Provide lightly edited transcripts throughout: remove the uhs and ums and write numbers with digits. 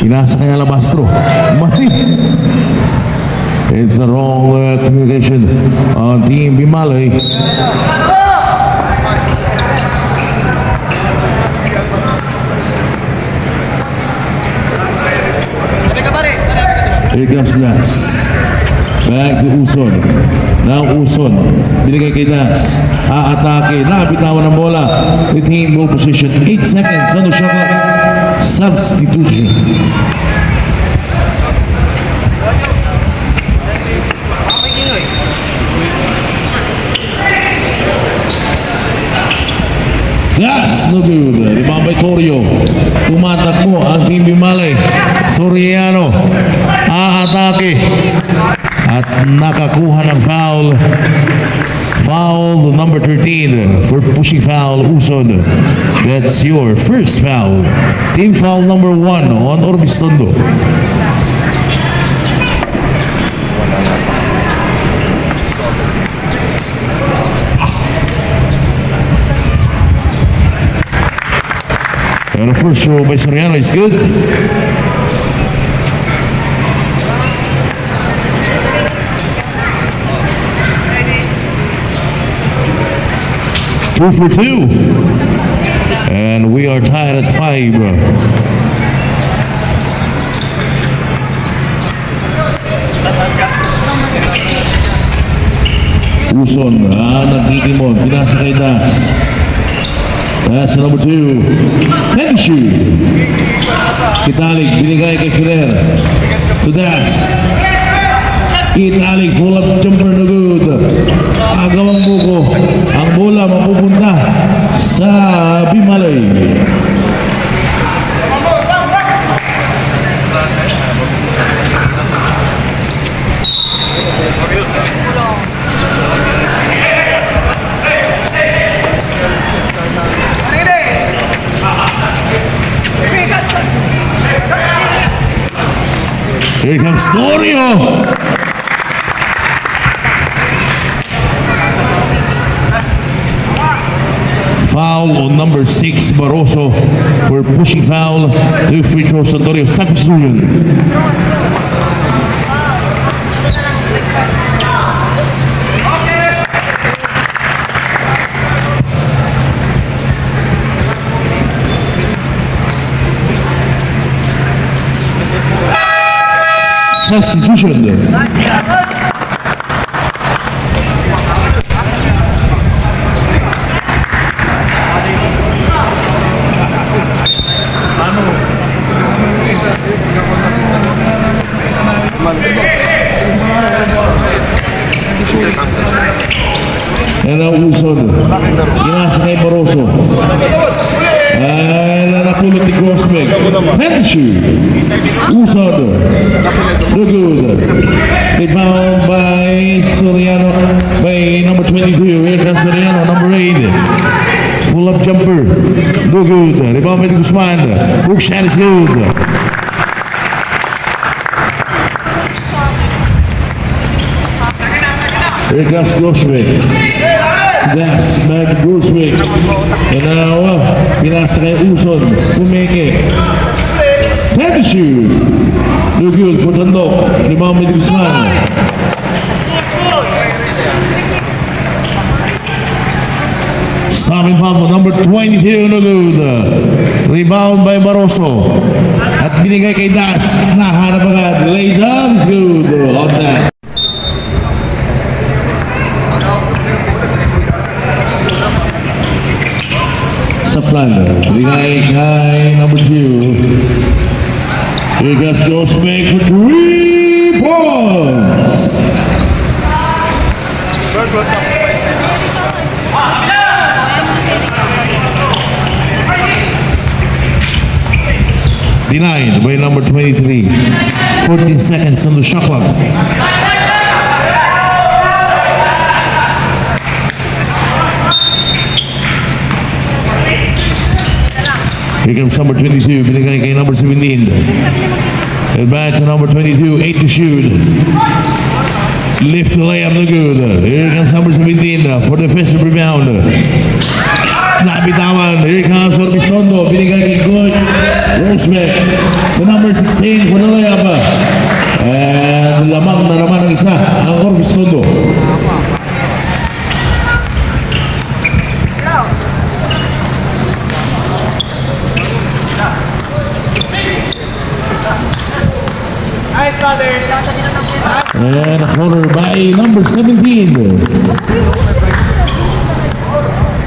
Pinasa kay Alabastro. Mali. It's the wrong communication on Team Bimalay. Here comes Das. Back to Uson. Now Uson. Binigay kay Das. Aatake. Nabitawan ng bola. Retain ball position. 8 seconds on the shot clock. Substitution. Das, no good. Rebound by Torio. Tumatakbo ang Team Bimalay. Soriano. Aatake. At nakakuha ng foul. Foul number 13 for pushing foul Uson. That's your first foul. Team foul number 1 on Orbistondo. And the first throw by Soriano is good. Two for two. And we are tied at 5. Uson, nagtitimon. Pinasa kay Das. That's number 2. Henshu. Italic, binigay kay Ferrer. To Das. Italic, full up jumper na good. Agawang buko. Ang bola mapupunta sa Bimalay. Here comes Torio. Foul on number 6, Barroso, for pushing foul. 2 free throws on Torio. Substitution. Substitution. And now Uson. Ginasa kay Barroso. And napulot ni Grossbeck. Henshu. Uson. The good. Rebound by Soriano. By number 22. Here comes Soriano. Number 8. Full up jumper. The good. Rebound by Guzman. Hook shot is good. Here comes Grossbeck. That's back to Grossbeck. And now, pinasa kay Uson. Pumeke. Henshu. No good for Tandok. Rebound by Guzman. Stopping foul number 22. No good. Rebound by Barroso. At binigay kay Das. Nahanap agad. Lays up. It's good. On that. Saplan. Binigay kay number 2. Here comes Grossbeck for 3 points. Denied by number 23. 14 seconds on the shot clock. Here comes number 22, binigay kay number 17. And back to number 22, 8 to shoot. Lift the layup, no good. Here comes number 17 for the defensive rebound. Nabitawan. Here comes Orbistondo, binigay kay Good. Grossbeck. to number 16 for the layup. And lamang na naman ang isa, ang Orbis Tondo. And a corner by number 17.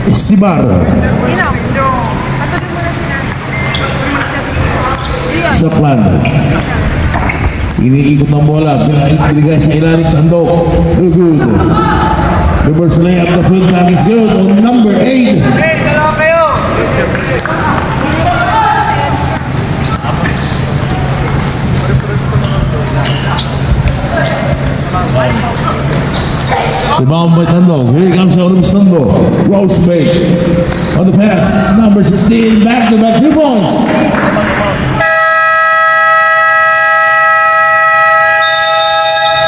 Estibar. Sa plan. Iniikot ng bola. Binigay sa ilalim tandok. Good. Reverse layup. The field back is good on number 8. Rebound by Tandog. Here comes Orbis Tondo. Rosebay on the pass. Number 16. Back-to-back 2 points.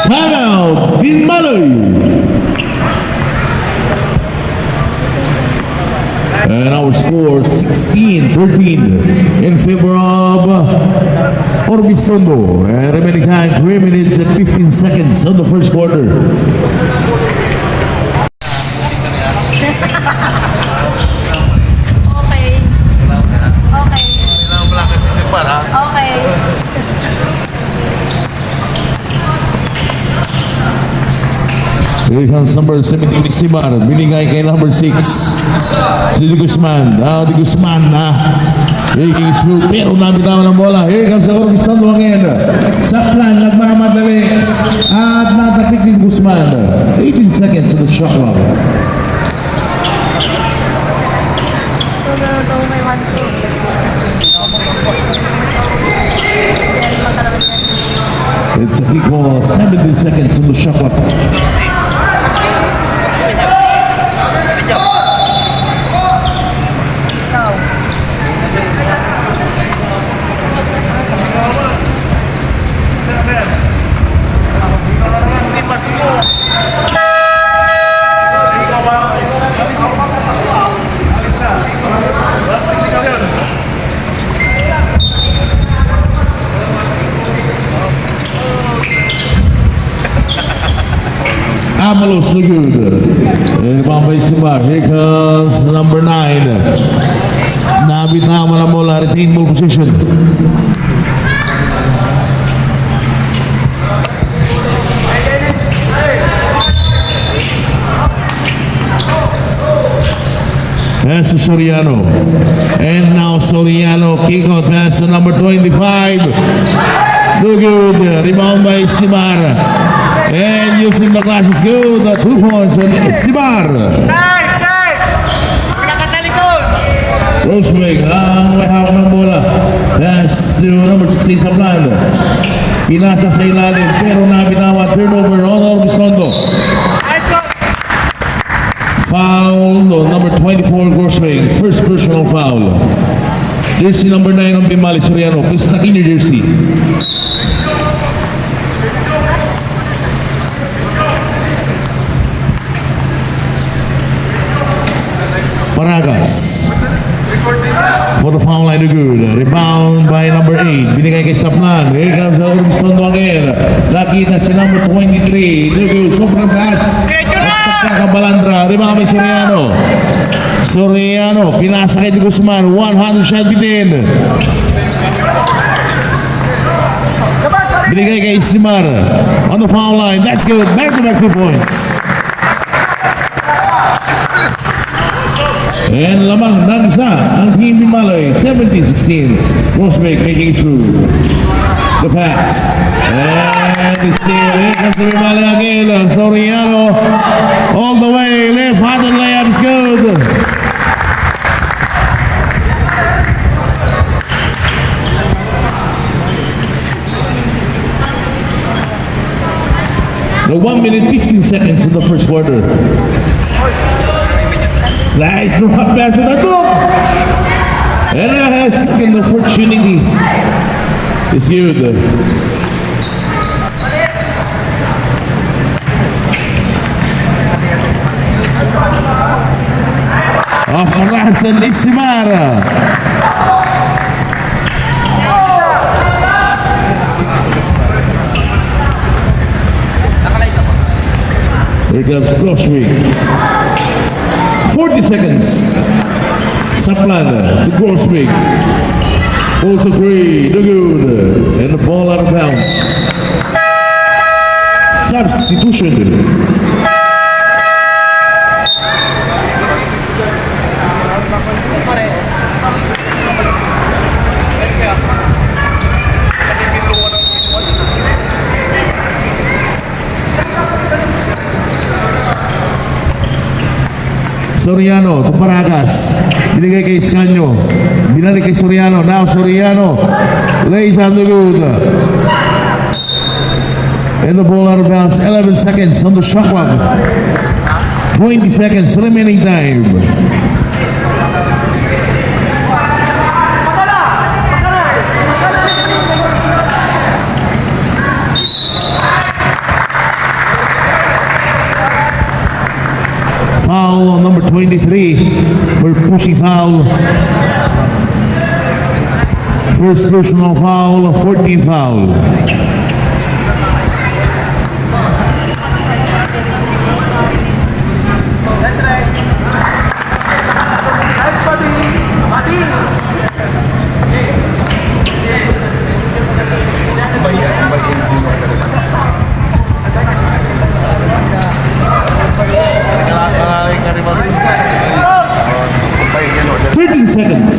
Timeout. Binmaloy. And our score 16-13 in favor of Orbis Tondo. And remaining time 3 minutes and 15 seconds of the first quarter. Okay. Here comes number 17, Estibar. Binigay kay number 6. Si Di Guzman. Di Guzman na. Taking smooth. Pero nabitawan ng bola. Here comes the Orbis Tondo again. Sa plan, nagmamadali. At natapik ni Guzman. 18 seconds of the shot clock. It's a kick ball. 17 seconds of the shot clock. Amalos no good. And by Estibar. Here comes number 9. Nabitama ng bola. Retain ball position. Pass to Soriano. And now Soriano kick out pass to number 25. No good. Rebound by Estibar. And using the glass is good. 2 points on Estibar. Roseway ang may hawak ng bola. Pass to number 16 sa plan. Pinasa sa ilalim pero nabitawan. Turnover on Orbis Tondo. Foul on number 24, Roseway. First personal foul. Jersey number 9 ng Bimali Soriano. Please tuck in your jersey. Paragas for the foul line, good. Rebound by number 8. Binigay kay Saplan. Here comes the Orbis Tondo again. Nakita si number 23. Good. Sobrang taas. Pagkakabalandra. Rebound by Soriano. Soriano. Pinasa kay Di Guzman. 100 shot bitin. Binigay kay Estibar on the foul line. That's good. Back-to-back 2 points. And lamang ng isa ang Team Binmaloy, 17-16. Rosebay making through the pass. And still, here comes the Binmaloy again. Soriano all the way, left-handed layup is good. The 1 minute 15 seconds in the first quarter. Nice drop pass to Tandog. And that has second opportunity. It's good. Off the last and Estibar. Here comes Grosswick. 40 seconds. Saplan to Grosswick. Pulls a three, no good. And the ball out of bounds. Substitution. Soriano to Paragas. Binigay kay Iscanio. Binalik kay Soriano. Now Soriano lays on the good. And the ball out of bounds. 11 seconds on the shot clock. 20 seconds remaining time. Foul on number 23 for pushing foul. First personal foul, 14th foul. Seconds.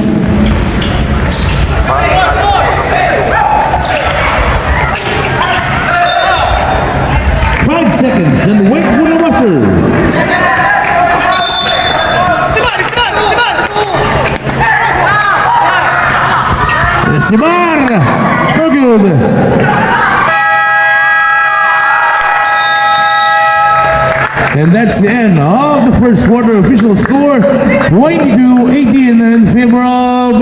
5 seconds and wait for the buzzer. Sibar, no good. And that's the end of the first quarter official score. 22-18 in favor of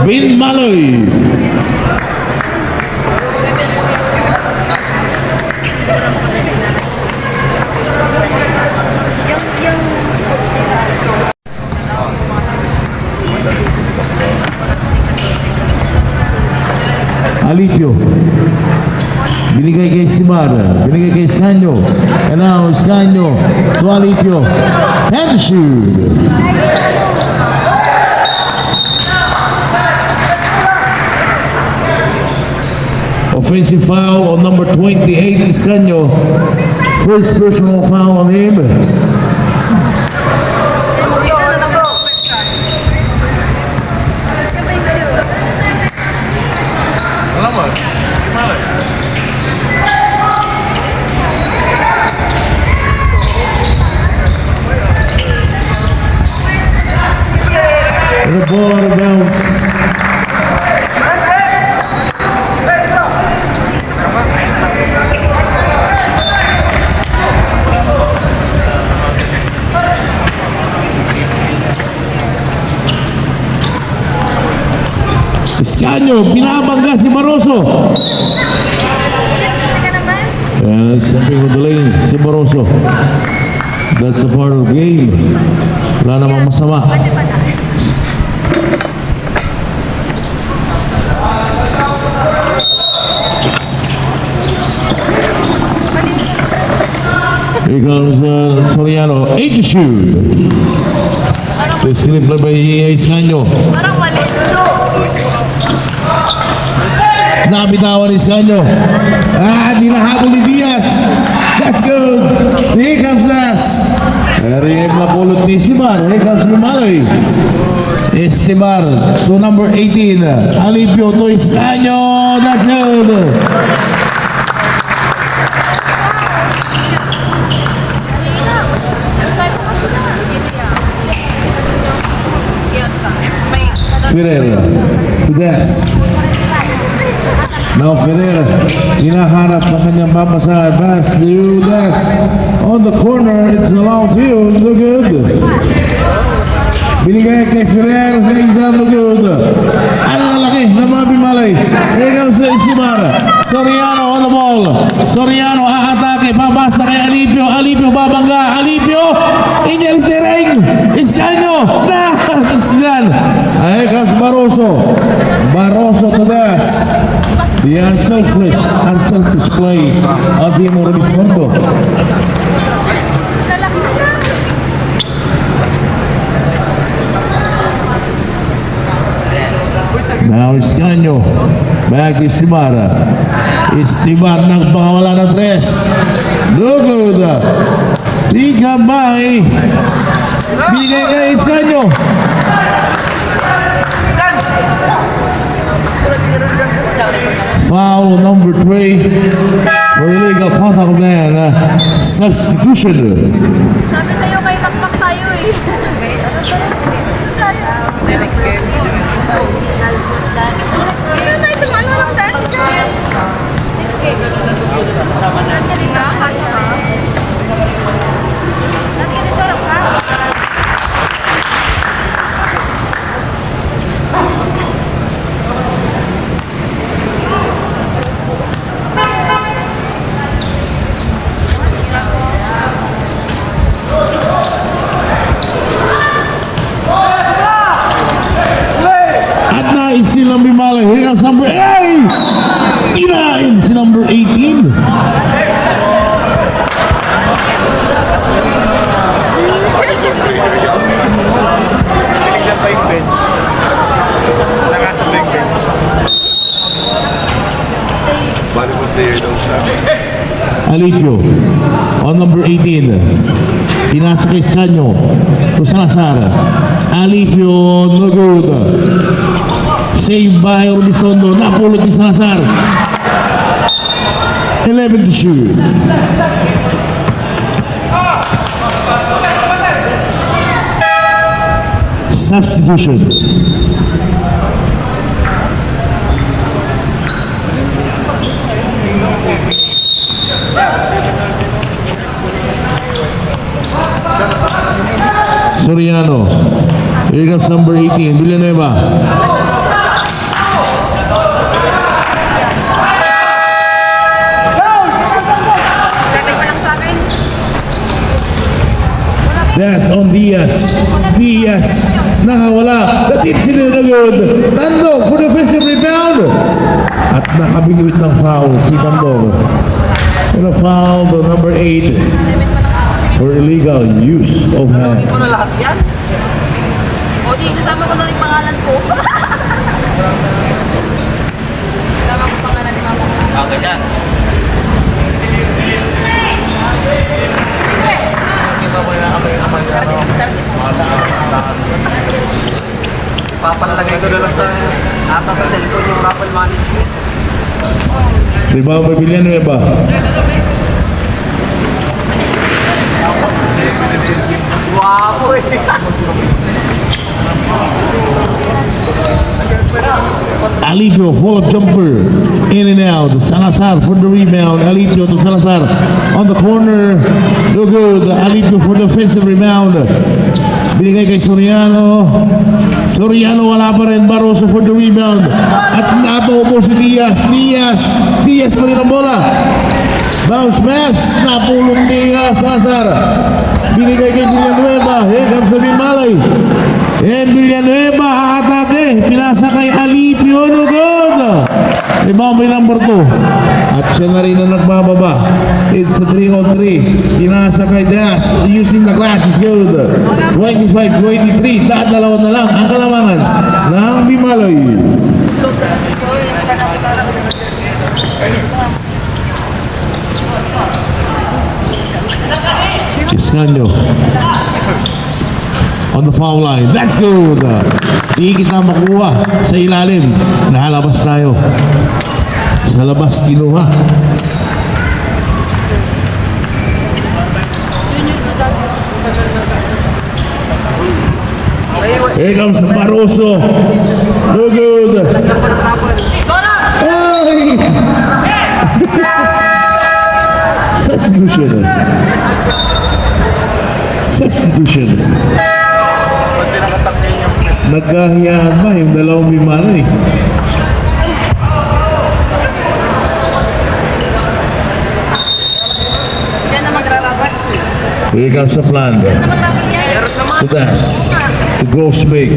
Bin Maloy. Alipio. Binigay kay Sibar, binigay kay Iscanio. And now Iscanio to Alipio. And shoot. Offensive foul on number 28, Iscanio. First personal foul on him. And the ball out of bounds. Iscanio, binabangga si Maroso. And stepping on the lane, si Maroso. That's a part of the game. Wala namang masama. Here comes Soriano, 8 to shoot. This clip by Iscanio. Nabitawan ni Iscanio. Dinahabol ni Diaz. That's good. Here comes Das. Rin napulot ni Sibar. Here comes Maloy. Estibar to number 18. Alipio to Iscanio. That's good. Ferreira to Das. Now Ferreira, hinahanap ang kanyang mapasahan. Pass to Das. On the corner, it's a long field. Look good. Binigay kay Ferreira. Isang look good. Ang lalaki na Bin Maloy. Here comes Isimar. Soriano on the ball. Soriano aatake. Babasa kay Alipio. Alipio babangga. Alipio. Inyel Sereng. Iscanio. Nasisilan. Here comes Barroso. Barroso to Das. The unselfish play of Timo Remismondo. Now Escanio. Back to Estibar. Estibar nagpakawala ng 3. No good. Di kamay. Bigay kay Escanio. Foul number 3 for illegal contact man. Substitution. Sabi sa'yo, may pakpak tayo eh. Ano tayo tumano lang saan? Kasama na. Nandiyan dito, kansa. Nandiyan dito, harap ka. Still number Malay. Here comes number 8. Kinain si number 18. Alipio on number 18. Pinasa kay Escanio to Salazar. Alipio no good. Save by Rubisondo. Napulot ni Salazar. 11 to shoot. Substitution. Soriano. Here comes number 18. Villanueva. That's on Diaz. Diaz. Nakawala. The team sinunagod. Tandog for the offensive rebound. At nakabigwit ng foul si Tandog. And a foul to number 8 for illegal use of hand. Hindi mo na lahat yan? O di, sasama ko na rin pangalan ko. Sasama ko pangalan ni mama ko. Ah, ganyan. Papalalagay ko na lang sa atas sa cellphone yung raffle management. Diba ba Villanueva? Guwapo eh. Alipio full of jumper in and out. Salazar for the rebound. Alipio to Salazar on the corner. No good. Alipio for the offensive rebound. Binigay kay Soriano. Soriano wala pa rin. Barroso for the rebound. At napaupo si Diaz. Diaz pa rin ang bola. Bounce pass. Napulong Diaz. Salazar. Binigay kay Villanueva. Here comes the Malay. And Villanueva atake. Pinasa kay Alipio. No good. Rebound by number 2. At siya na rin ang nagbababa. It's a 3-on-3. Pinasa kay Diaz. Using the glass is good. 25-23. Dalawa na lang ang kalamangan ng Bimaloy. Escanio on the foul line. That's good. Di kita makuha sa ilalim. Nakalabas tayo. Sa labas kinuha. Here comes Barroso. No good. Ay! Substitution. Substitution. Nagkahiyaan ba yung dalawang bimala eh. Diyan na magrarabat. Here comes the plan. Diyan na magrarabat yan. To Das. To Gross Big.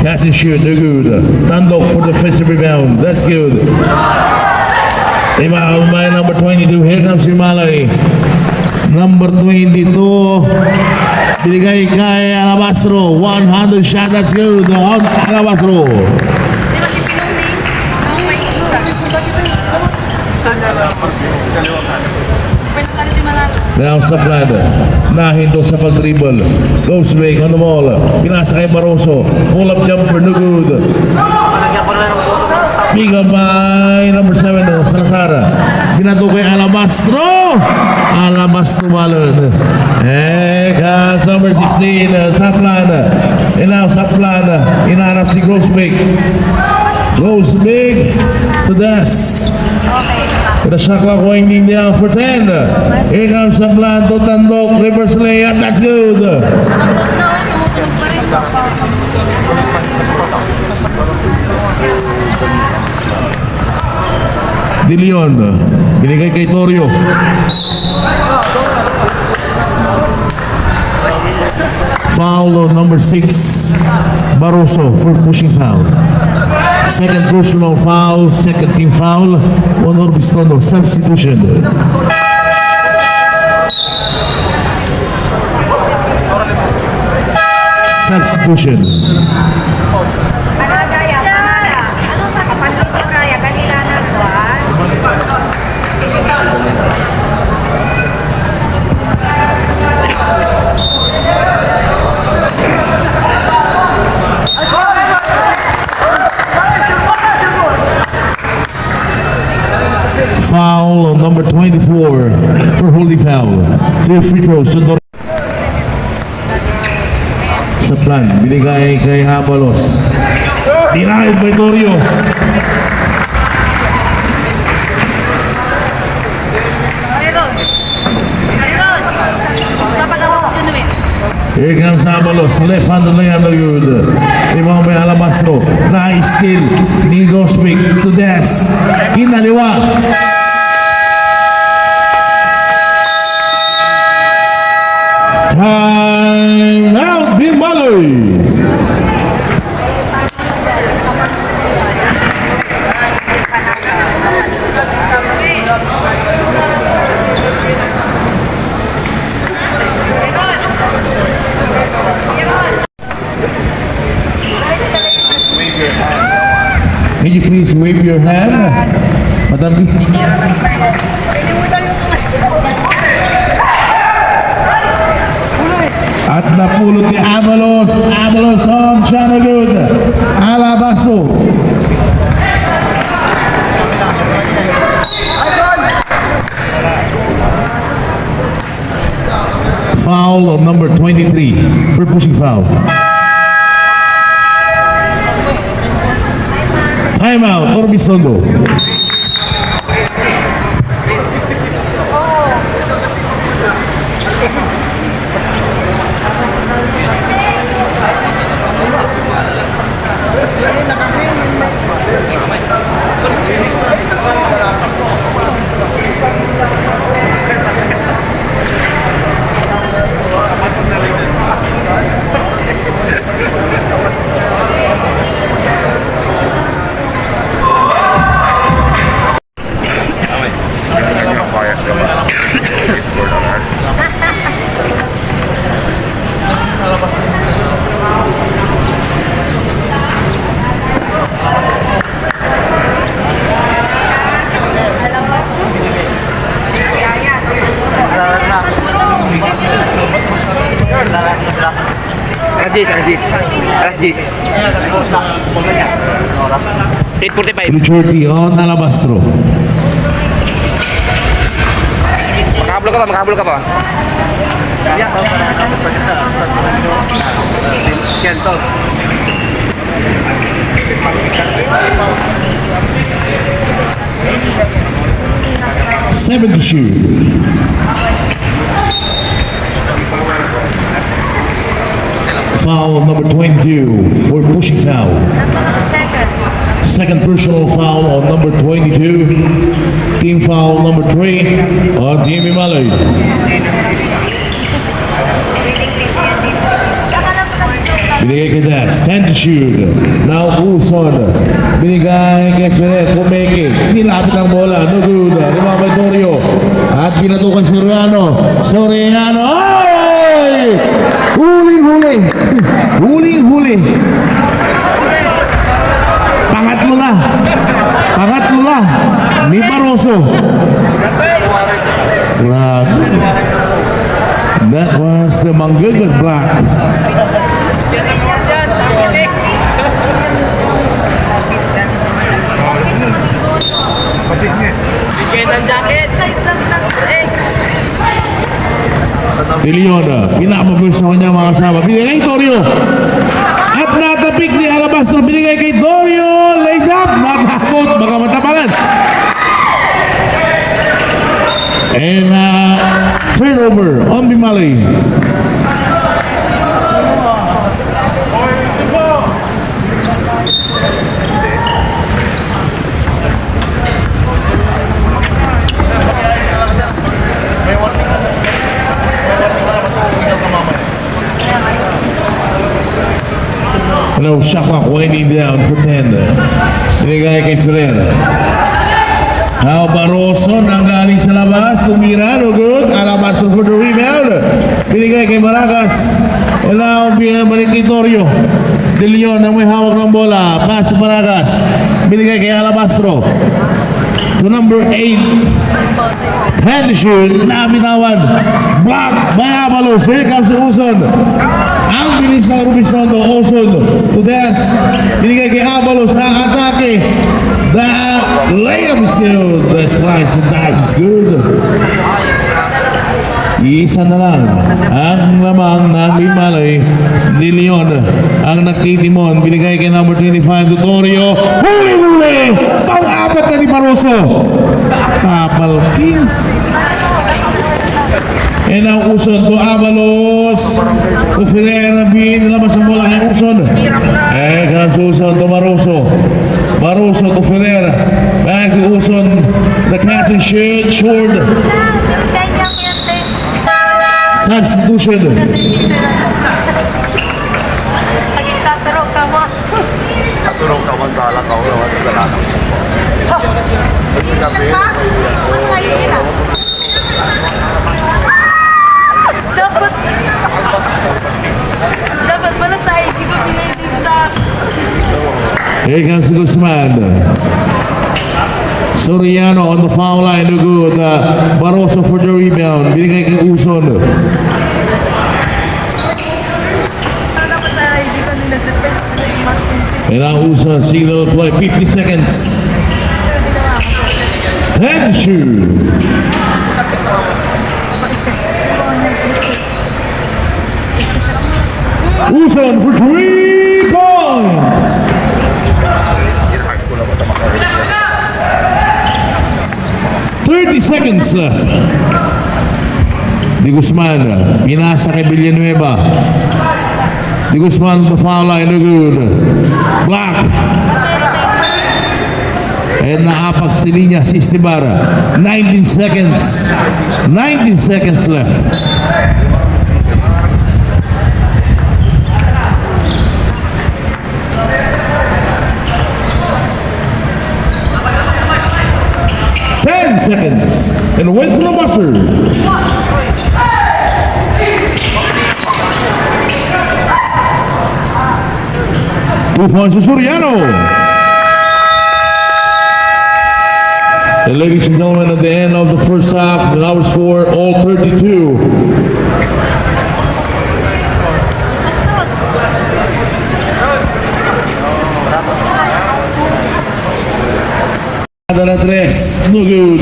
Catch and shoot. No good. Tandok for the offensive rebound. That's good. Rebound by number 22. Here comes Himalay. Number 22. Binigay kay Alabastro. 100 shot. That's good. On Alabastro. Di ba si Now sa plan. Nahinto sa pag-dribble. Goes back on the ball. Pinasa kay Barroso. Pull up jumper, no good. Malagyan ko na lang ng photo ng staff. Pick up by number 7, Salazar. Binato kay Alabastro. Alabastro balon. And comes number 16, Saplan. And now Saplan. Inahanap si Grosbeck. Grosbeck to Das. The shot clock winding down for 10. Here comes Saplan to Tandok. Reverse layup. That's good. Tapos na, tumutunog pa rin. De Leon. Binigay kay Torio. Foul on number 6, Barroso for pushing foul. Second personal foul, second team foul on Orbistono. Substitution. Substitution. Ano Daya? Ano sa kapatid si Raya? Kanila na buwan? Foul on number 24 for holding foul. 2 free throws. Sa plan, binigay kay Abalos. Denied by Torio. Meron. Meron. Papagawa ko yun naman. Here comes Abalos. Left hand na yan. Ibang may Alabastro. Na-steal ni Grosbeck to Des. Kinaliwa. Time out, Bimbaloy. Can you please wave your hand? Madam At napulot ni Abalos. Abalos on Chanagud. Alabastro. Foul on number 23 for pushing foul. Timeout, Orbistondo. Rajis. 8:45. Maturity on Alabastro. Makahabol ka pa. Kento. 7 to shoot. Foul number 22 for pushing foul. Second personal foul on number 22. Team foul number 3 on Team Bimalay. Binigay kay Das. 10 to shoot. Now Uson. Binigay kay Ferret. Kumeke. Nilapit ang bola. No good. Rimabay Torio. At pinatukan Soriano. Soriano. Ay! Huling-huli. Huling-huli. Pangatlo na. Pangatlo na. Ni Barroso. Grabe. ang good block. Bigyan ng jacket. Size lang ng De Leon, pinapabulsa ko niya mga kasama. Binigay kay Torio. At natapik ni Alabastro. Binigay kay Torio. Lays up. Natakot. Baka matapalan. And turnover on Bimali. No, Shaka winding down for 10. Binigay kay Ferrer. Baroso nanggaling sa labas. Tumira, no good. Alabastro for the rebound. Binigay kay Baragas. And now, balik kay Torio. De Leon na may hawak ng bola. Pass sa Baragas. Binigay kay Alabastro. To number 8. Hand shoot. Nabitawan. Block by Avalos. Here comes the Uson. Ang bilis ng Rubisondo. Uson to Des. Binigay kay Avalos na atake. The layup is good. The slice and dice is good. Iisa na lang ang lamang ng Bimalay. De Leon ang nagtitimon. Binigay kay number 25 Tutorio. Huli-huli! Pang-apat na ni Baroso. Tapal king. And ang Uson to Avalos. To Ferreira. Nilabas ang bola kay Uson. Kan Uson to Baroso. Baroso to Ferreira. Back to Uson. The catch and shoot. Short. Substitution. Nagtatarong ka mo. Turong kawan sa alak ako naman sa lahat. Masaya nila. Dapat pala sa hindi ko pinilig sa... Here comes Guzman. Soriano on the foul line. No good. Baroso for the rebound. Binigay kay Uson. Dapat sa hindi ko nila And now Uson signal play. 50 seconds. 10 shoot. Uson for 3 points. 30 seconds left. Di Guzman, pinasa kay Villanueva. Di Guzman, the foul line, no good. Block. And naapak si Linya, si Estibara. 19 seconds. 19 seconds left. Seconds and wait for the buzzer. 2 points to Soriano. And ladies and gentlemen, at the end of the first half, the now score all 32. Dala 3, no good.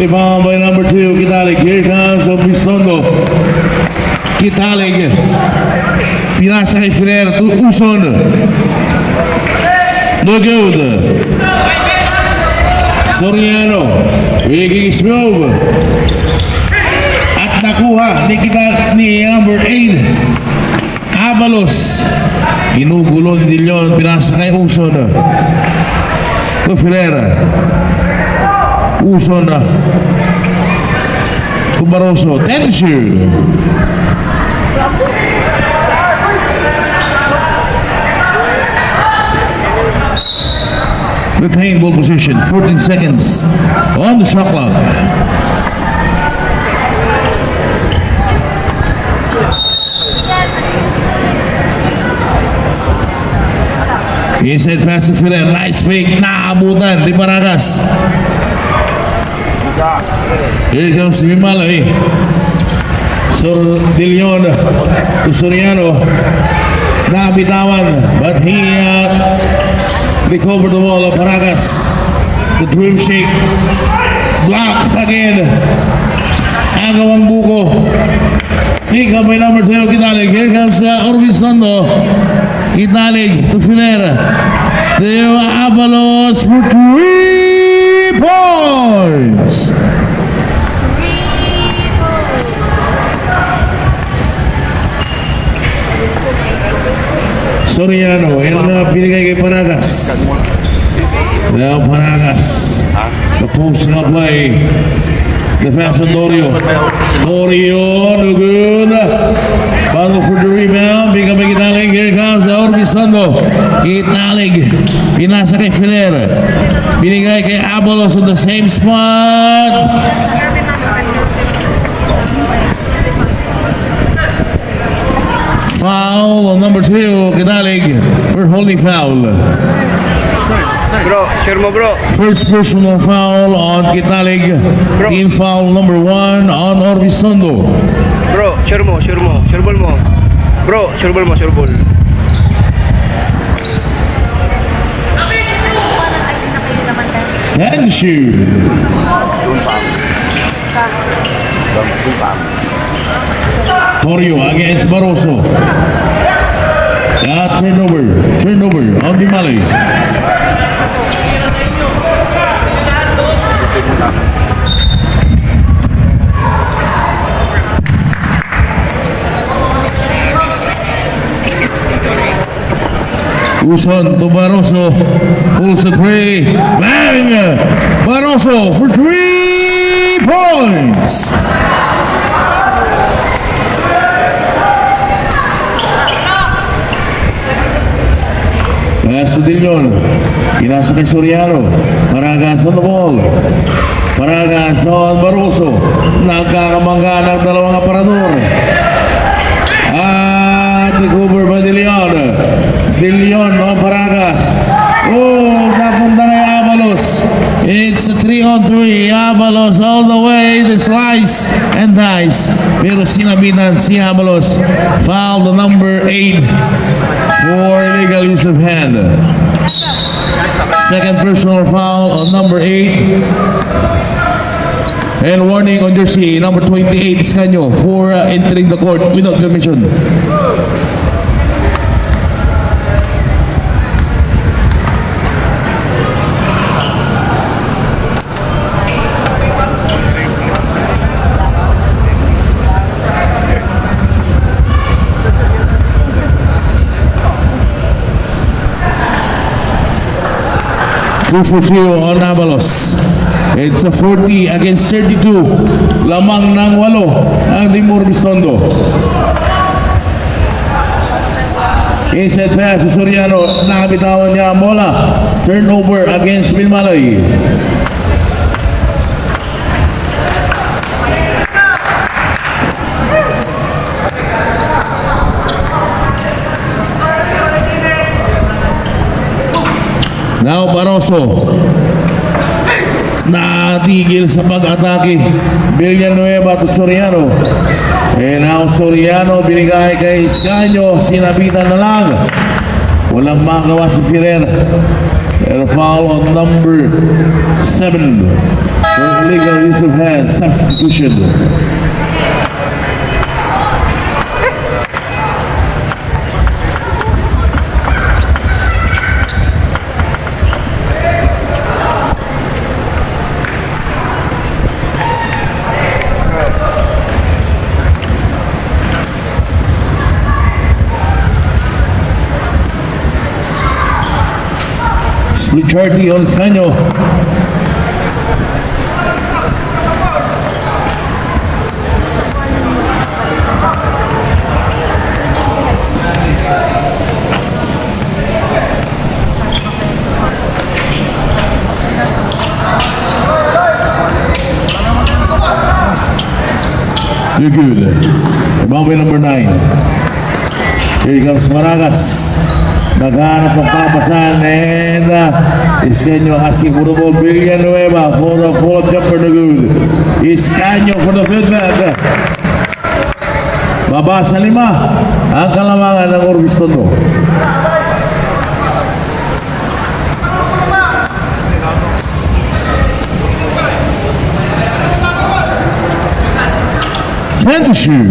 Rebound by number 2, Kitalig. Here comes Obisondo. Kitalig. Pinasa kay Ferrer to Uson. No good. Soriano. Wiging is move. At nakuha ni number 8. Avalos. Ginugulo ni De Leon. Pinasa kay Uson. To Ferreira. Uson na. To Baroso. 10 shoot. Retain ball position. 14 seconds on the shot clock. Inside pass to Ferrer. Nice fake. Naabutan. Di Baragas. Here comes Bimalay. Sur De Leon to Soriano. Nabitawan, but he recovered the ball of Paragas. The dream shake. Block again. Agawang buko. Pick up by number 2, Kitalig. Here comes Orvis Sando. Kitalig to Filera. To Abalos for 3 points. Soriano, yan na binigay kay Paragas. Now Paragas. The post na play. Defense of Dorio. Dorio, no good. Battle for the rebound. Big up by Kitalig. Here comes Orbisando. Kitalig. Pinasa kay Filer. Binigay kay Abalos on the same spot. Foul on number 2, Kitalig for holding foul. Bro, share mo bro. First personal foul on Kitalig. Team foul number 1 on Orbisondo. Bro, share mo. Share ball mo. Bro, share ball mo, share ball. And shoot. Torio against Barroso. Turnover on Bimali. Uson to Barroso. Pulls the 3. Bang! Barroso for 3 points. Pass to De Leon. Pinasa kay Soriano. Paragas on the ball. Paragas on Barroso. Nagkakamangga ng dalawang aparador. At recover by De Leon. De Leon on Paragas. Oh, napunta kay Abalos. It's a 3-on-3. Abalos all the way. The slice and dice. Pero sinabitan si Abalos. Foul the number 8 for illegal use of hand. Second personal foul on number 8. And warning on jersey number 28, Iscanio, for entering the court without permission. Two for 2 on Abalos. It's a 40 against 32. Lamang ng 8 ang Timur Bistondo. Inside pass si Soriano. Nakabitawan niya ang bola. Turnover against Bilmalay. Now Barroso. Natigil sa pag-atake. Villanueva to Soriano. And now Soriano binigay kay Iscanio. Sinabitan na lang. Walang magawa si Ferrer. And a foul on number 7 for illegal use of hand. Substitution. Richardi on Iscanio. You're good. Boundary number 9. Here comes Maragas. Naghanap ng papasan and Iscanio asking for the ball. Villanueva for the fourth jumper, no good. Iscanio for the fifth back. Baba sa 5 ang kalamangan ng Orbis Tondo. Henderson.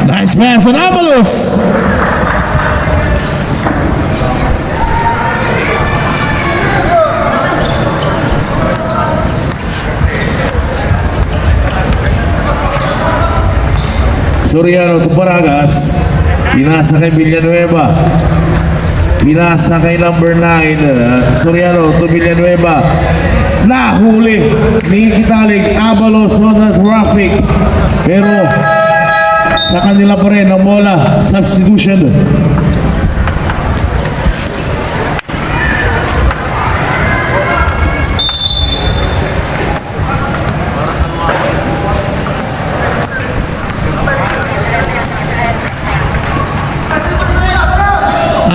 Nice pass on Avalos. Soriano to Paragas. Pinasa kay Villanueva. Pinasa kay number 9. Soriano to Villanueva. Nahuli ni Kitalig. Avalos on the traffic. Pero sa kanila pa rin ang bola. Substitution.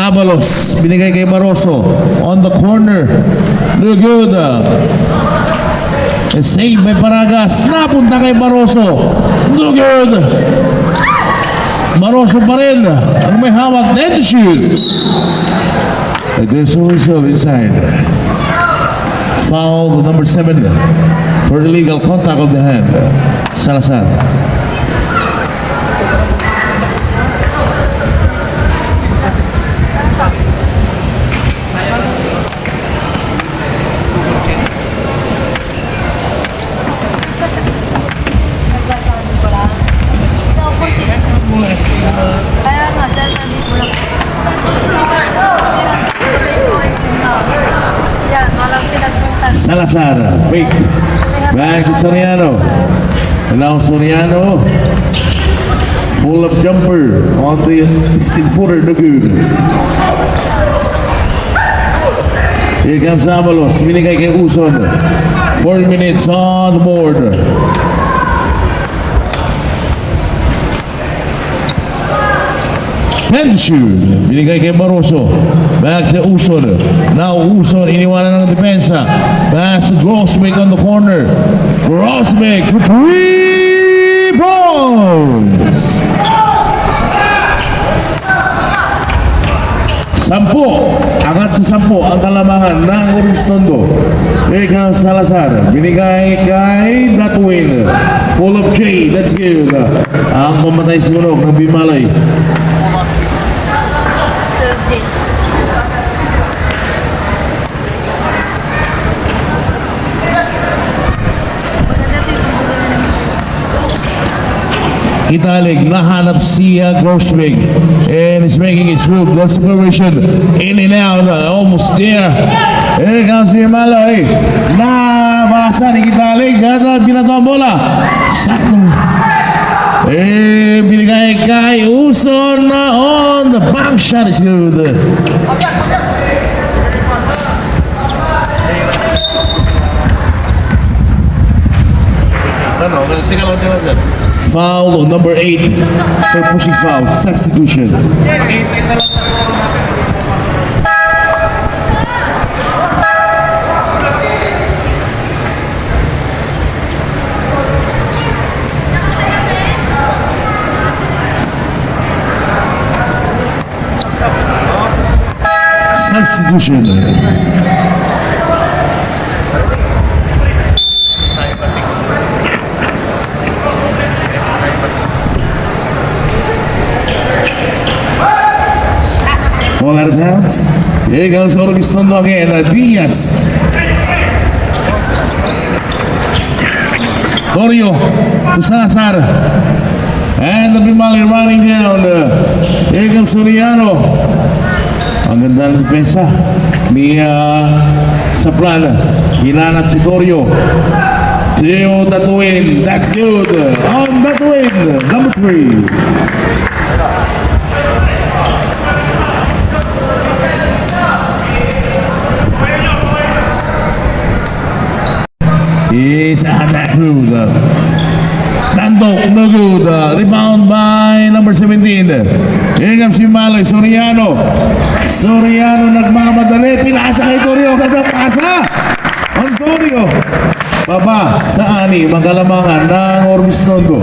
Avalos, binigay kay Barroso on the corner. No good. And save by Paragas. Napunta kay Barroso. No good. Barroso pa rin ang may hawak. Then shoot. And there's a whistle inside. Foul number 7 for illegal contact of the hand. Salazar. Kaya nga, sasabi ko lang. Yan, walang pinagpuntan. Salazar, fake. Back to Soriano. And now Soriano. Pull up jumper on the 15-footer, no good. Here comes Avalos. Binigay kay Uson. 4 minutes on the board. Pension, binigay kay Barroso. Back to Uson. Now Uson, iniwanan ng depensa. Pass to Grosbeck on the corner. Grosbeck for 3 points. 10. Angat sa 10 ang kalamangan ng Orbis Tondo. Here comes Salazar. Binigay kay Datwin. Full of J. That's good. Ang pamatay sunog ng Bimalay. Surgeon. Italig, nahanap si Grosbeck and is making its move. That's the formation. In and out, almost there. Here comes Bimalay. Nabasa ni Italig at binato ang bola. Sakto. Binigay kay Uson on the bank shot is good. Foul on number 8 for pushing foul. Substitution. Substitution. Ball out of bounds. Here goes Orbis Tondo again. Diaz. Torio to Salazar. And the Bimalay running down. Here comes Soriano. Ang ganda ng depensa ni Saplana. Hinanap si Torio. Theo Datwin. That's good. On Datwin. Number 3. Is at that good. Tanto, no good. Rebound by number 17. Here comes si Malay, Soriano. Soriano nagmamadali. Pinasa kay Torio. Ganda pasa. Antonio. Baba sa ani, magkalamangan ng Orbis Tondo.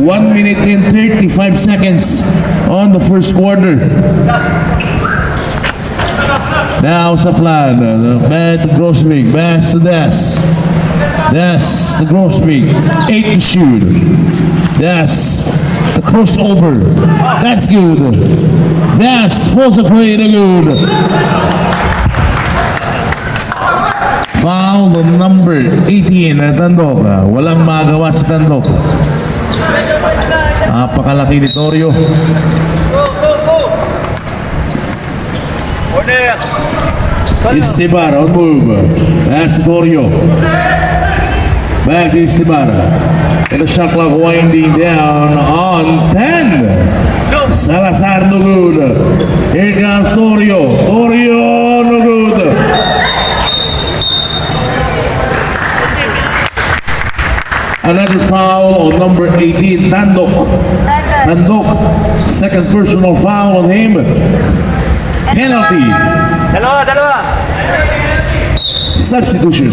1 minute and 35 seconds on the first quarter. Now sa plan, back to Grossmig, back to Des. Des to Grossmig, 8 to shoot. Des, the crossover, that's good. Des, pulls a play to good. Foul on number 18 na Tandok. Walang magawa sa Tandok. Napakalaki ni Torio. Estebar on move. That's Torio. Back to Estebar. And the shot clock winding down on 10. Salazar no good. Here comes Torio. Torio no good. Another foul on number 18, Tandok. Second. Tandok, second personal foul on him. Penalty. Dalawa. Substitution.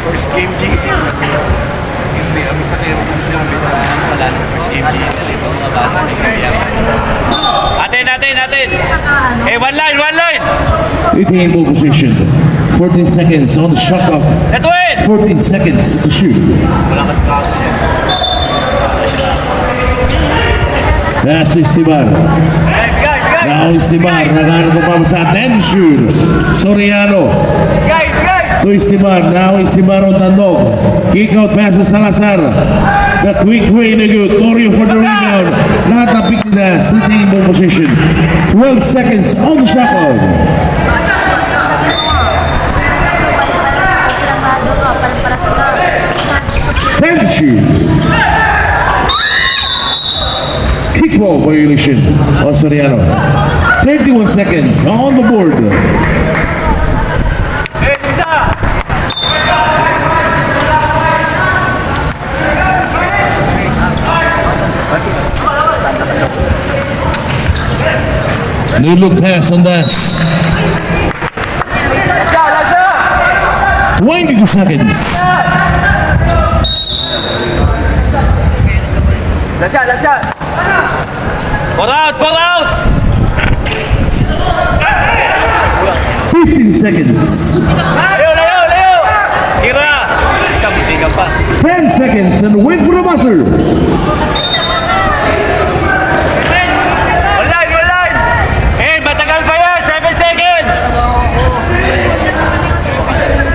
First game G. Hindi, ang isa kayo yung wala na first game G. Atin. Hey, one line. 18 ball position. 14 seconds on the shot clock. Let's win! 14 seconds to shoot. That's Estebar. Guys. Now Estebar, nagano ko pa sa 10 to shoot. Soriano. Guys. To Estebar, now Estebar on Tandok. Kick out pass to Salazar. The quick way na good. Torio for the rebound. Lahat na pick na. 18 ball position. 12 seconds on the shot clock. Ten shoot. Kickball violation on Soriano. 31 seconds on the board. Hey, isa! New look pass on that. 22 seconds. Last shot. Pour out! 15 seconds. Leo! Kira! Kabuti ka pa. 10 seconds and wait for the buzzer. Online! Eh, matagal pa yan! 7 seconds!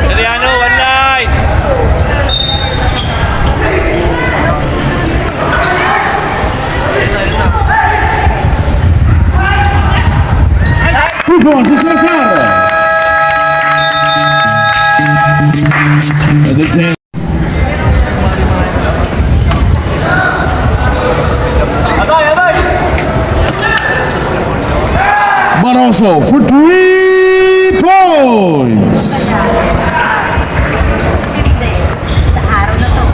Soriano, one line! Two points to Salazar. And this is Abay! Barroso for 3 points. Hindi. Sa araw na to.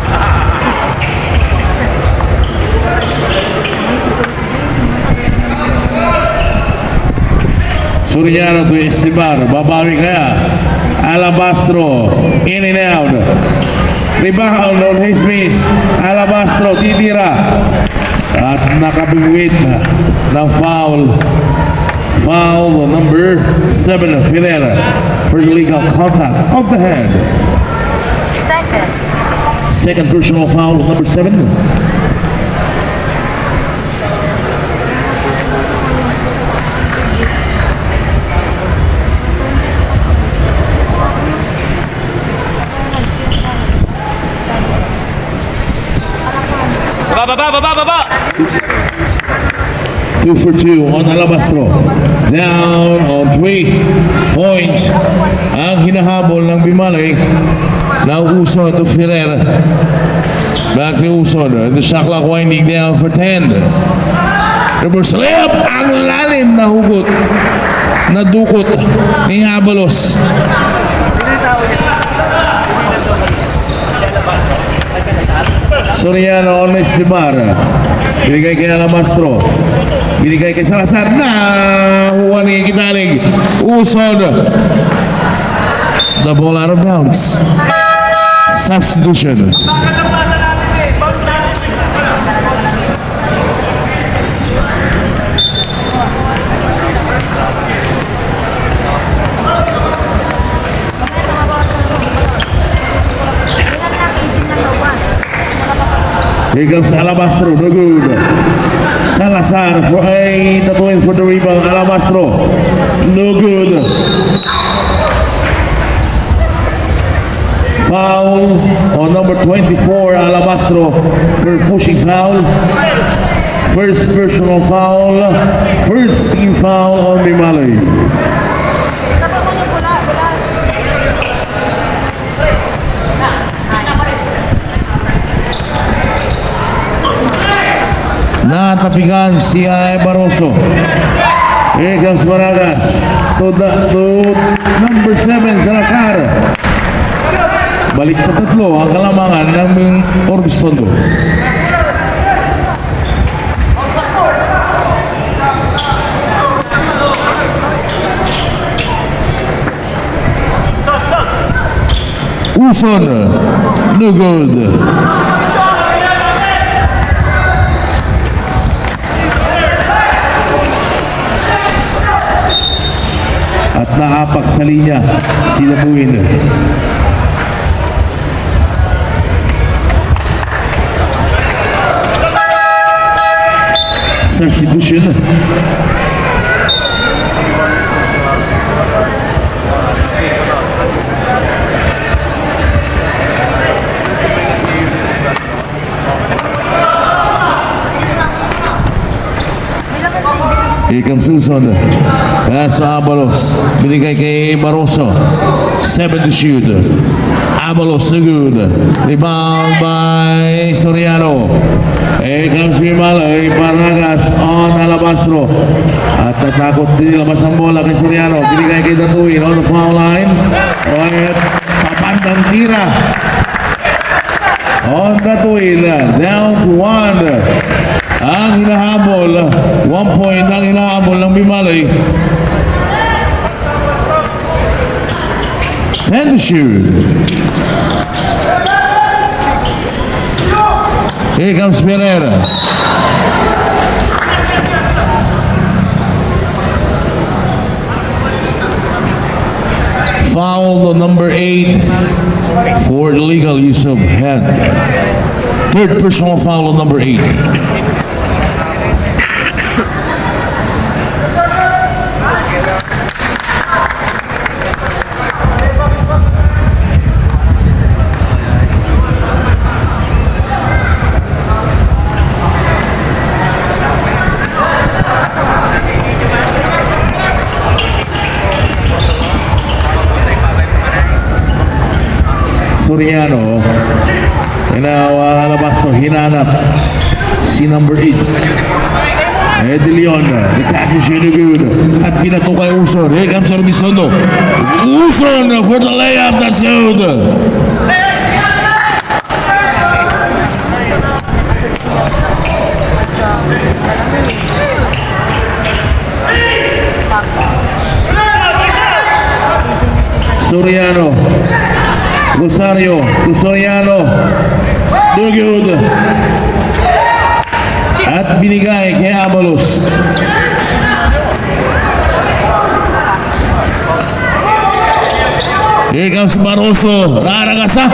Soriano to Estebar. Babawi kaya. Alabastro in and out. Rebound on his miss. Alabastro titira. At nakabigwit ng foul. Foul number 7, Ferreira, for illegal contact of the hand. Second. Second personal foul, number 7. Baba! 2 for 2 on Alabastro. Down on 3 points. Ang hinahabol ng Bimalay. Nauuso ito Ferreira. Back to Uson. The shot clock winding down for 10. Reverse layup. Ang lalim na hugot. Nadukot ni Abalos. Soriano on Estebar. Binigay kay Alabastro. Binigay kay Salazar. Nahuwa ni Kitalig. Uson. The ball out of bounds. Substitution. Here comes Alabastro, no good. Salazar for a tatuin for the rebound. Alabastro, no good. Foul on number 24, Alabastro for pushing foul. First personal foul. First team foul on Bimali. Dapat mo yung bola. Natapigan si Barroso. Here comes Baragas to number 7, Salazar. Balik sa tatlo ang kalamangan ng Orbis Tondo. Uson, no good. At naapak sa linya si Labuin. Substitution. Here comes Susan. Pass sa Abalos. Binigay kay Barroso. 7 to shoot. Abalos no good. Rebound by Soriano. Here comes Vimalay. Baragas on Alabastro. At natakot din labas ang bola kay Soriano. Binigay kay Datuin on the foul line. At papandang tira. On Datuin. Down to 1. Ang hinahabol, 1 point ang hinahabol ng Bimalay. 10 to shoot. Here comes Pereira. Foul on number 8 for illegal use of hand. Third personal foul on number 8. Soriano, Alabastro, hinanap si number 8 Eddie Leon, the catch is really good at pinato kay Uson. Here comes Orbisondo. Uson for the layup, that's good. Soriano, Rosario, Soriano, no good. At binigay kay Abalos. Here comes Barroso. Raragasa.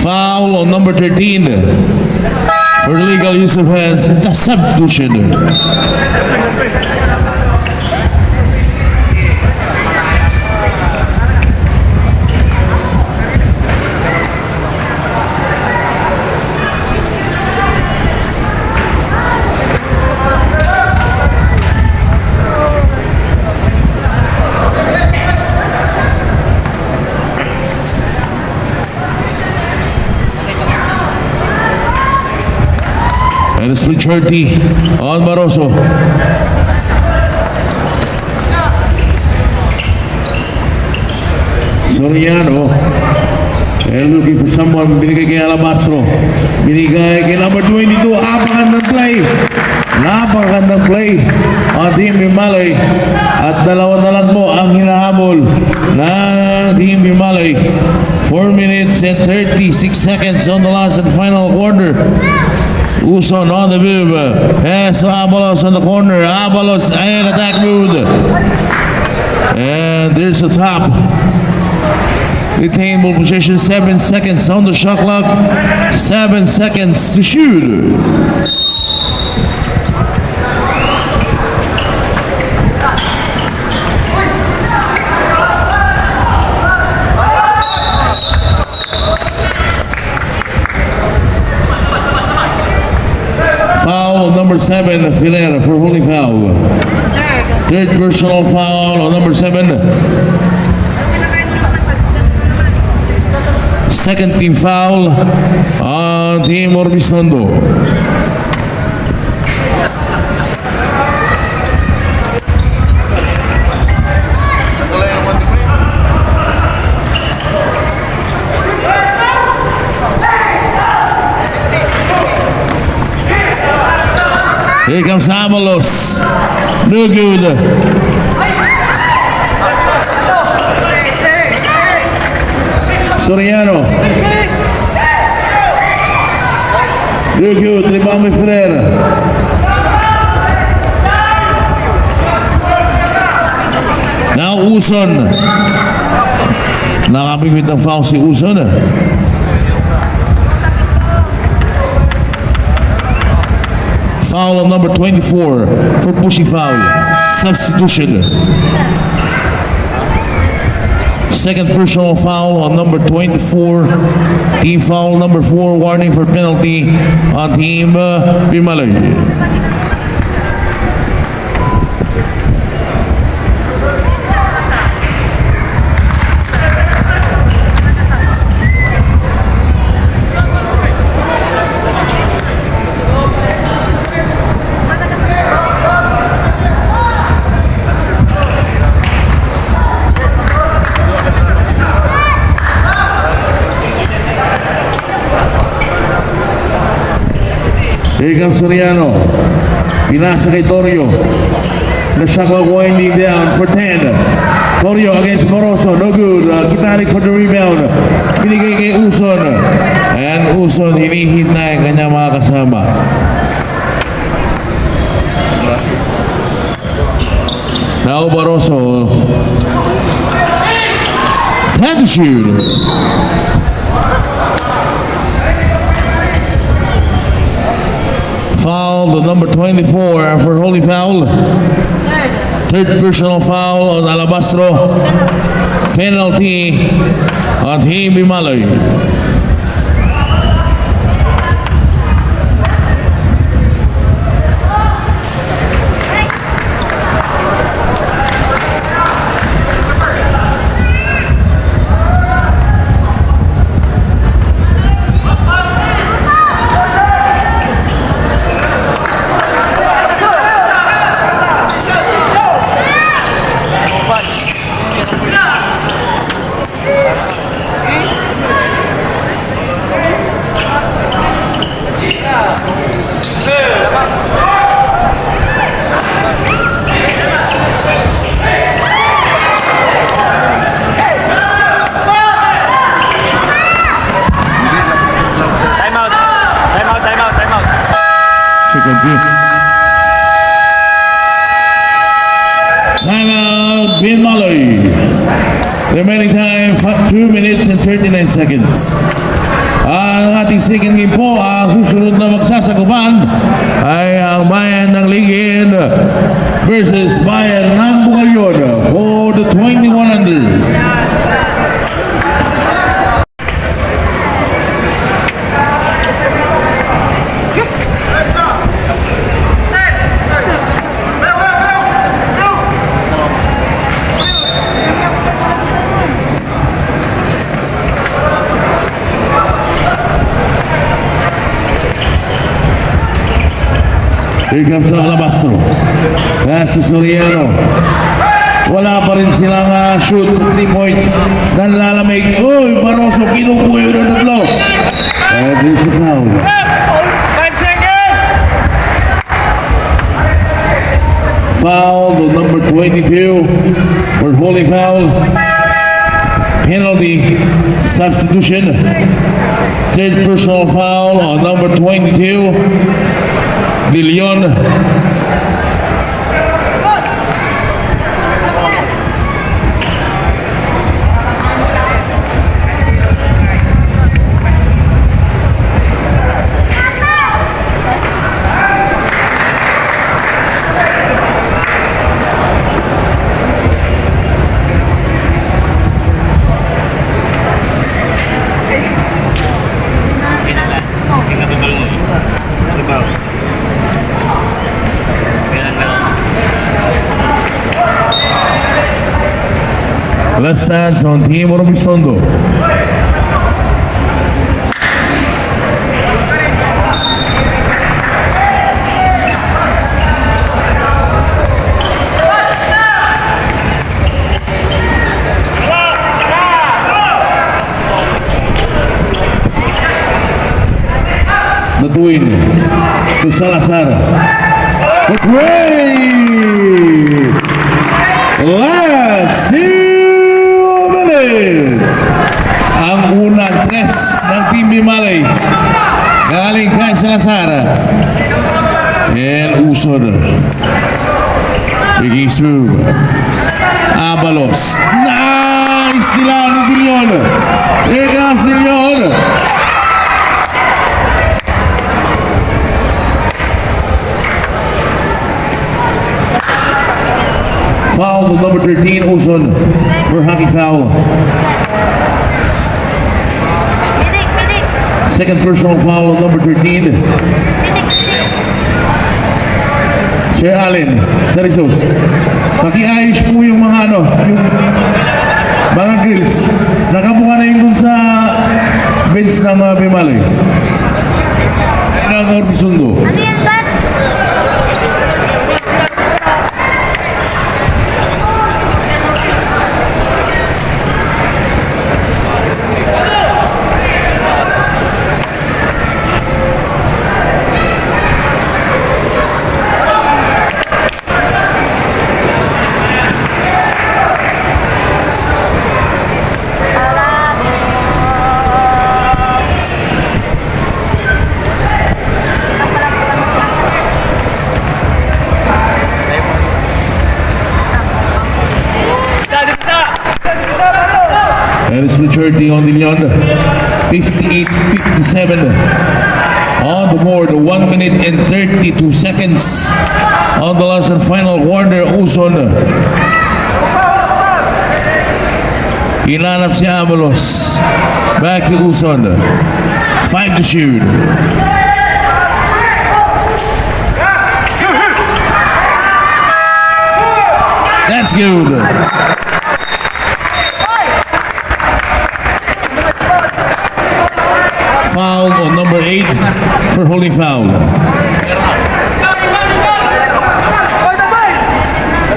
Foul on number 13 for illegal use of hands. The substitution. split 30 on Barroso. Soriano. And looking for someone. Binigay kay Alabastro. Binigay kay number 22. Napakagandang play. Napakagandang play on Team Bimalay. At dalawa na lang po ang hinahabol ng Team Bimalay. 4 minutes and 36 seconds on the last and final quarter. Uson on the move. Pass to Abalos on the corner. Abalos in attack mode. And there's a top. Retain ball position, 7 seconds on the shot clock, 7 seconds to shoot. Foul number 7, Filera for holding foul. Third personal foul on number 7. Second team foul on Team Orbisondo. Here comes Amalos. No good. Soriano. No good. Rebound Ferreira. Now Uson. Nakabigwit ng foul si Uson. Foul on number 24 for pushing foul. Substitution. Second personal foul on number 24. Team foul number 4. Warning for penalty on Team Bimalay. Here comes Soriano. Pinasa kay Torio. The shot clock winding down for 10. Torio against Moroso. No good. Kitalik for the rebound. Binigay kay Uson. And Uson hinihit na yung kanyang mga kasama. Now Barroso. 10 to shoot. Foul, the number 24 for holding foul. Third personal foul on Alabastro. Penalty on Team Bimalay. Timeout, Bimalay. Remaining time, 2 minutes and 39 seconds. Ang ating second game po, ang susunod na magsasagupan ay ang Bayan ng Ligin versus Bayan ng Bukayon for the 21 under. Here comes Alabastro. Pass to Soriano. Wala pa rin silang shoot sa 3 points. Nanlalamig. Uy, Barroso, kinukuha yun ang tatlo. And this is foul. 5 seconds! Foul to number 22 for holding foul. Penalty substitution. Third personal foul on number 22, De Leon. Last stance on Team Orobistondo. Natuin to Salazar. But wait! Last few minutes. Ang unang tres ng Team Bimalay. Galing kay Salazar. And Usod. Biging smooth. Abalos. Nice nila ni De Leon. Here comes De Leon. Foul to number 13, Uson, for hockey foul. Pidik. Second personal foul on number 13. Sir Allen, Sarisos. Pakiayos po yung mga yung mga grills. Nakabuka na yung dun sa bench ng mga Bimalay. Ng Orbisundo. Ano yan, sir? And it's maturity on the Leon. 58-57. On the board, 1 minute and 32 seconds. On the last and final quarter, Uson. Ilanap si Avalos. Back to Uson. 5 to shoot. That's good. Foul on number 8 for holding foul.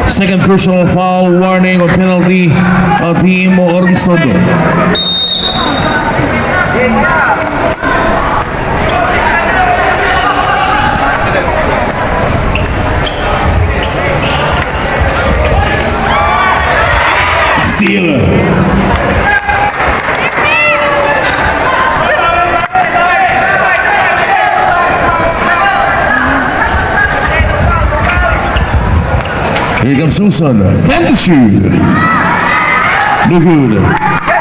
Second personal foul, warning or penalty of Team Orbisondo. Steal. Here comes Susan. 10 to shoot. No good.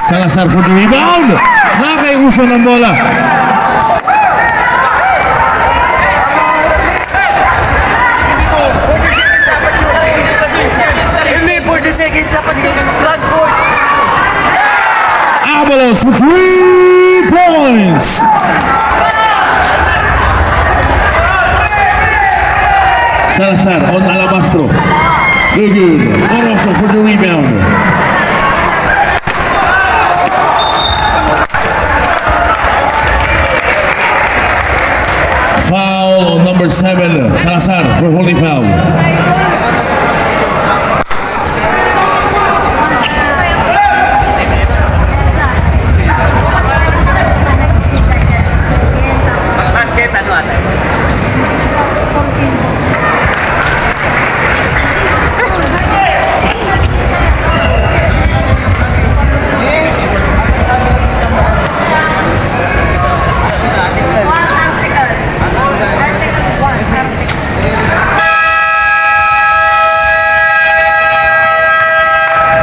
Salazar for the rebound. Nakay Uson ng bola. Hindi, 40 seconds dapat yung front court. Avalos for 3 points. Salazar on Alabastro. No good. Oroso for the rebound. Foul on number 7. Salazar. Salazar for holding foul. Basket, ano ate?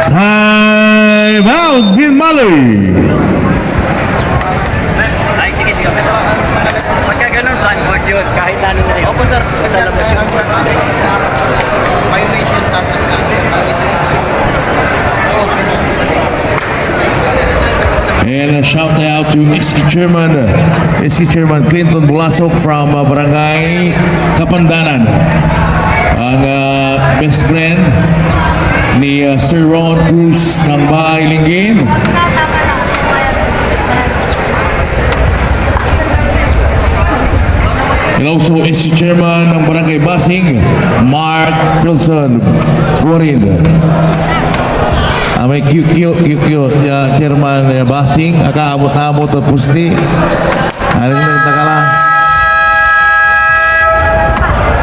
Time out, Bin Malay. Ay, sige, sige. Pagka ganun, blackboard yun. Kahit ano na yun. Opo, sir. Sa labas yun. Violation dapat lang. And a shout out to SC Chairman Clinton Bulasok from Barangay Kapandanan. Ang best friend ni Sir Ron Cruz ng Bahay Linggin. And also SC Chairman ng Barangay Basing, Mark Wilson Burin. May QQ Chairman Basing, akaabot-abot at pusti. Ano yung nagtakala?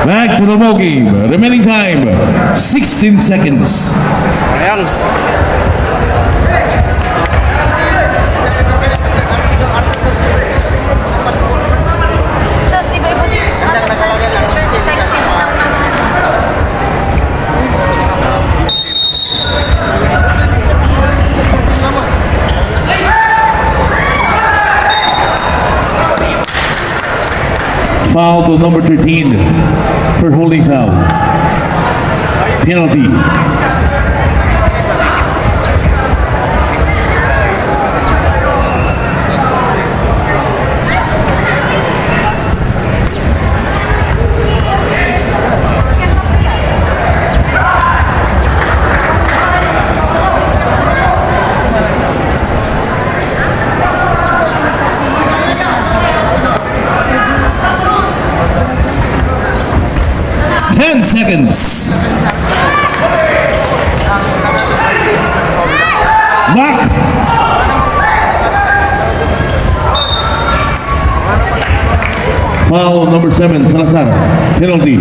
Back to the ball game. Remaining time, 16 seconds. Ayan. Tapos iba-iba din. Foul to number 13 for holding foul. Penalty. Seconds. Mark. Foul number 7, Salazar. Penalty.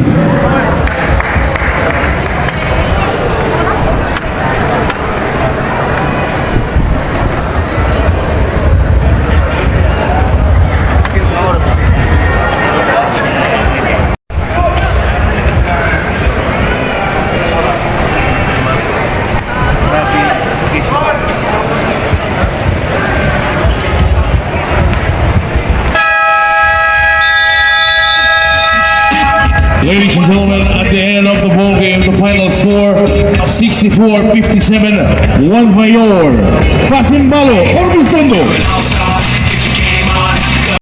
Ladies and gentlemen, at the end of the ball game, the final score 64-57, Juan Mayor, Basimbalo, Orbistondo.